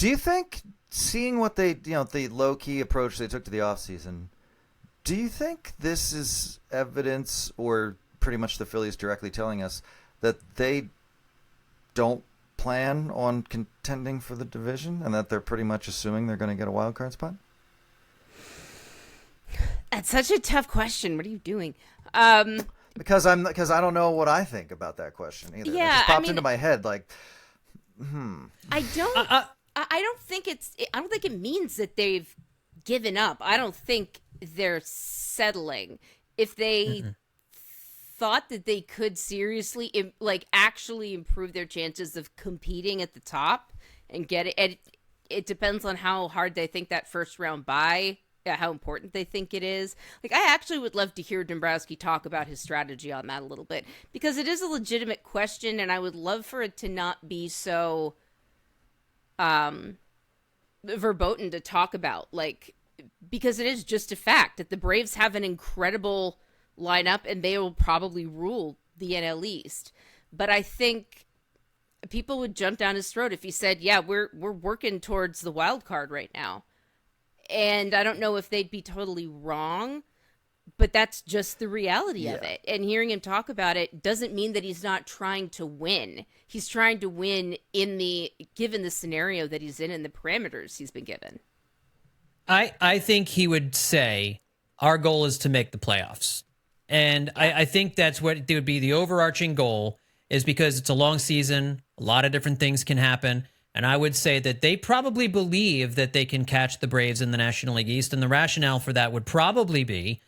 Do you think, seeing what they, the low-key approach they took to the offseason, do you think this is evidence, or pretty much the Phillies directly telling us, that they don't plan on contending for the division and that they're pretty much assuming they're going to get a wild card spot? That's such a tough question. What are you doing? Because I don't know what I think about that question either. Yeah, it just popped into my head like, I don't think it means that they've given up. I don't think they're settling. If they thought that they could seriously, actually improve their chances of competing at the top and get it, it depends on how hard they think that first round bye, how important they think it is. I actually would love to hear Dombrowski talk about his strategy on that a little bit, because it is a legitimate question, and I would love for it to not be so verboten to talk about, because it is just a fact that the Braves have an incredible lineup and they will probably rule the NL East. But I think people would jump down his throat if he said, yeah, we're working towards the wild card right now. And I don't know if they'd be totally wrong, but that's just the reality of it. And hearing him talk about it doesn't mean that he's not trying to win. He's trying to win given the scenario that he's in and the parameters he's been given. I think he would say, our goal is to make the playoffs. And I think that's what would be the overarching goal, is because it's a long season, a lot of different things can happen. And I would say that they probably believe that they can catch the Braves in the National League East. And the rationale for that would probably be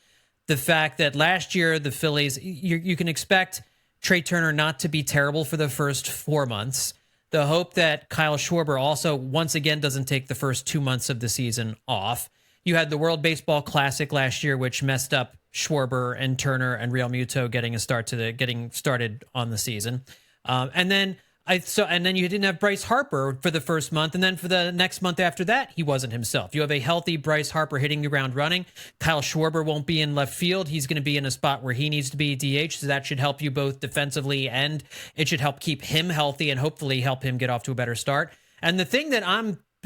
the fact that last year the Phillies, you can expect Trey Turner not to be terrible for the first 4 months. The hope that Kyle Schwarber also, once again, doesn't take the first 2 months of the season off. You had the World Baseball Classic last year, which messed up Schwarber and Turner and Real Muto getting started on the season. And then you didn't have Bryce Harper for the first month, and then for the next month after that, he wasn't himself. You have a healthy Bryce Harper hitting the ground running. Kyle Schwarber won't be in left field. He's going to be in a spot where he needs to be DH, so that should help you both defensively, and it should help keep him healthy and hopefully help him get off to a better start. And the thing that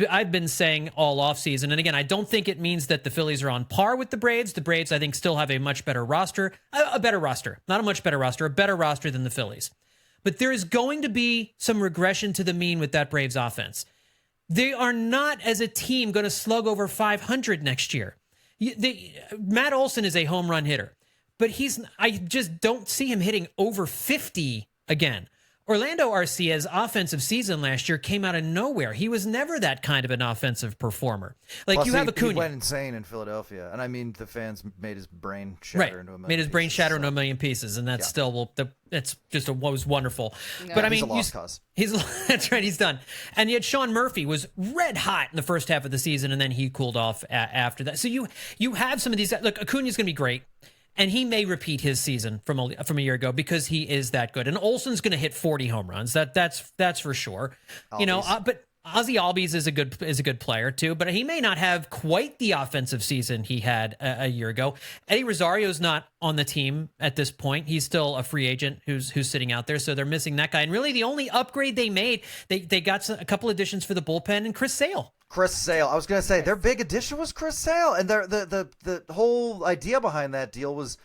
I've been saying all offseason, and again, I don't think it means that the Phillies are on par with the Braves. The Braves, I think, still have a much better roster. A better roster. Not a much better roster. A better roster than the Phillies. But there is going to be some regression to the mean with that Braves offense. They are not, as a team, going to slug over 500 next year. Matt Olson is a home run hitter, but I just don't see him hitting over 50 again. Orlando Arcia's offensive season last year came out of nowhere. He was never that kind of an offensive performer. Plus, you have Acuna. He went insane in Philadelphia, and I mean the fans made his brain shatter into a million Made his brain pieces, shatter into a million pieces, and that's it's just what was wonderful. Yeah. But I mean, he's a lost cause. That's right, he's done. And yet Sean Murphy was red hot in the first half of the season, and then he cooled off after that. So you have some of these. Look, Acuna's going to be great. And he may repeat his season from a year ago because he is that good. And Olson's going to hit 40 home runs. That's for sure. Albies. But Ozzie Albies is a good player too. But he may not have quite the offensive season he had a year ago. Eddie Rosario's not on the team at this point. He's still a free agent who's sitting out there. So they're missing that guy. And really, the only upgrade they made, they got a couple additions for the bullpen and Chris Sale. Chris Sale. I was going to say their big addition was Chris Sale, and the whole idea behind that deal was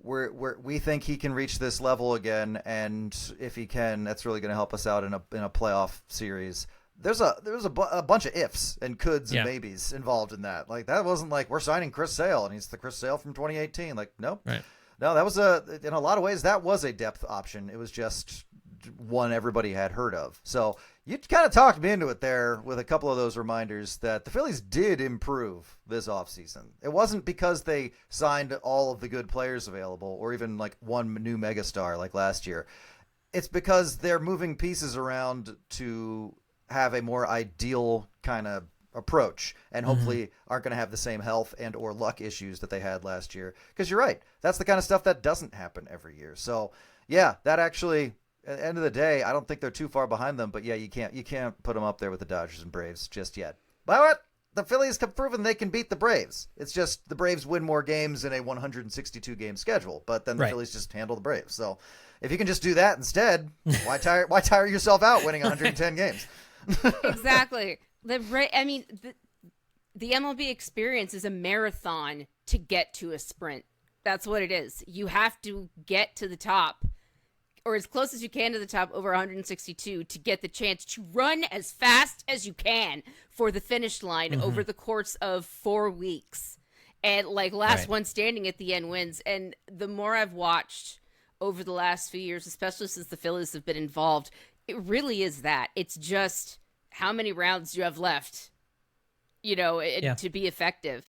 we think he can reach this level again, and if he can, that's really going to help us out in a playoff series. There's a bunch of ifs and coulds and maybes involved in that. That wasn't like we're signing Chris Sale and he's the Chris Sale from 2018. Nope. Right. No, that was in a lot of ways that was a depth option. It was just one everybody had heard of. So you kind of talked me into it there with a couple of those reminders that the Phillies did improve this offseason. It wasn't because they signed all of the good players available or even one new megastar like last year. It's because they're moving pieces around to have a more ideal kind of approach and hopefully aren't going to have the same health and or luck issues that they had last year. Because you're right. That's the kind of stuff that doesn't happen every year. So, yeah, that actually... At the end of the day, I don't think they're too far behind them, but yeah, you can't put them up there with the Dodgers and Braves just yet. But the Phillies have proven they can beat the Braves. It's just the Braves win more games in a 162-game schedule, but then the Phillies just handle the Braves. So if you can just do that instead, why tire yourself out winning 110 games? Exactly. The MLB experience is a marathon to get to a sprint. That's what it is. You have to get to the top, or as close as you can to the top, over 162, to get the chance to run as fast as you can for the finish line over the course of 4 weeks. And like last one standing at the end wins. And the more I've watched over the last few years, especially since the Phillies have been involved, it really is that. It's just how many rounds do you have left, to be effective.